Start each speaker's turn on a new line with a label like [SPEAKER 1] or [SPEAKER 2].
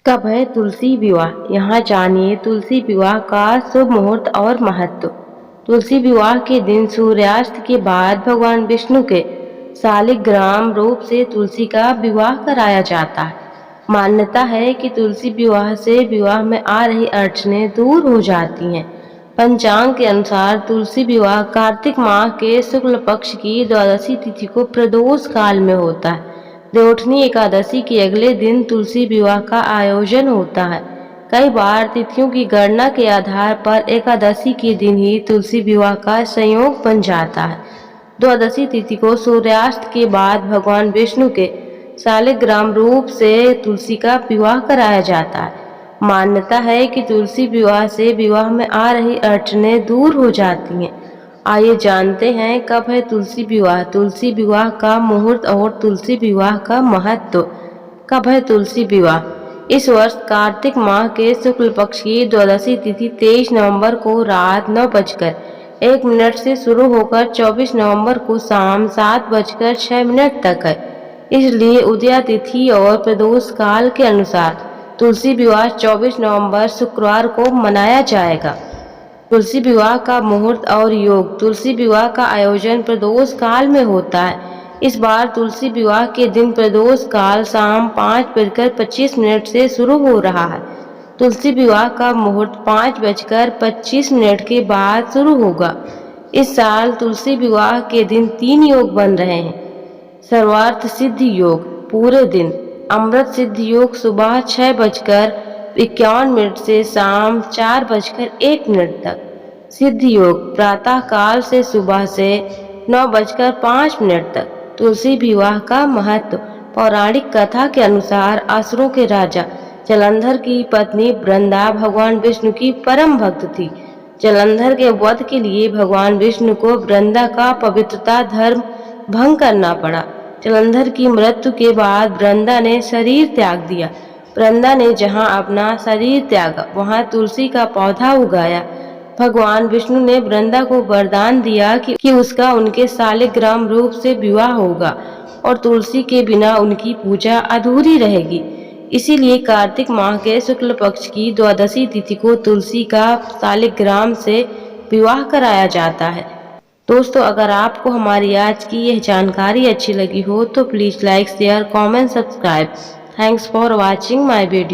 [SPEAKER 1] कब है तुलसी विवाह? यहाँ जानिए तुलसी विवाह का शुभ मुहूर्त और महत्व। तुलसी विवाह के दिन सूर्यास्त के बाद भगवान विष्णु के शालिग्राम रूप से तुलसी का विवाह कराया जाता है। मान्यता है कि तुलसी विवाह से विवाह में आ रही अड़चनें दूर हो जाती हैं। पंचांग के अनुसार तुलसी विवाह कार्तिक माह के शुक्ल पक्ष की द्वादशी तिथि को प्रदोष काल में होता है। देवउठनी एकादशी के अगले दिन तुलसी विवाह का आयोजन होता है। कई बार तिथियों की गणना के आधार पर एकादशी के दिन ही तुलसी विवाह का संयोग बन जाता है। द्वादशी तिथि को सूर्यास्त के बाद भगवान विष्णु के शालिग्राम रूप से तुलसी का विवाह कराया जाता है। मान्यता है कि तुलसी विवाह से विवाह में आ रही अड़चनें दूर हो जाती हैं। आइए जानते हैं कब है तुलसी विवाह, तुलसी विवाह का मुहूर्त और तुलसी विवाह का महत्व। कब है तुलसी विवाह? इस वर्ष कार्तिक माह के शुक्ल पक्ष की द्वादशी तिथि 23 नवंबर को रात 9:01 से शुरू होकर 24 नवंबर को शाम 7:06 तक है। इसलिए उदया तिथि और प्रदोष काल के अनुसार तुलसी विवाह 24 नवंबर शुक्रवार को मनाया जाएगा। तुलसी विवाह का मुहूर्त और योग। तुलसी विवाह का आयोजन प्रदोष काल में होता है। इस बार तुलसी विवाह के दिन प्रदोष काल शाम 5:25 से शुरू हो रहा है। तुलसी विवाह का मुहूर्त 5:25 के बाद शुरू होगा। इस साल तुलसी विवाह के दिन 3 योग बन रहे हैं। सर्वार्थ सिद्धि योग पूरे दिन, अमृत सिद्धि योग सुबह 6:51 से शाम 4:01 तक, सिद्धि योग प्रातः काल से सुबह से 9:05 तक। तुलसी विवाह का महत्व। पौराणिक कथा के अनुसार असुरों के राजा जलंधर की पत्नी वृंदा भगवान विष्णु की परम भक्त थी। जलंधर के वध के लिए भगवान विष्णु को वृंदा का पवित्रता धर्म भंग करना पड़ा। जलंधर की मृत्यु के बाद वृंदा ने शरीर त्याग दिया। वृंदा ने जहां अपना शरीर त्यागा वहां तुलसी का पौधा उगाया। भगवान विष्णु ने वृंदा को वरदान दिया कि उसका उनके शालिग्राम रूप से विवाह होगा और तुलसी के बिना उनकी पूजा अधूरी रहेगी। इसीलिए कार्तिक माह के शुक्ल पक्ष की द्वादशी तिथि को तुलसी का शालिग्राम से विवाह कराया जाता है। दोस्तों, अगर आपको हमारी आज की यह जानकारी अच्छी लगी हो तो please like, share, comment, subscribe. Thanks for watching my video.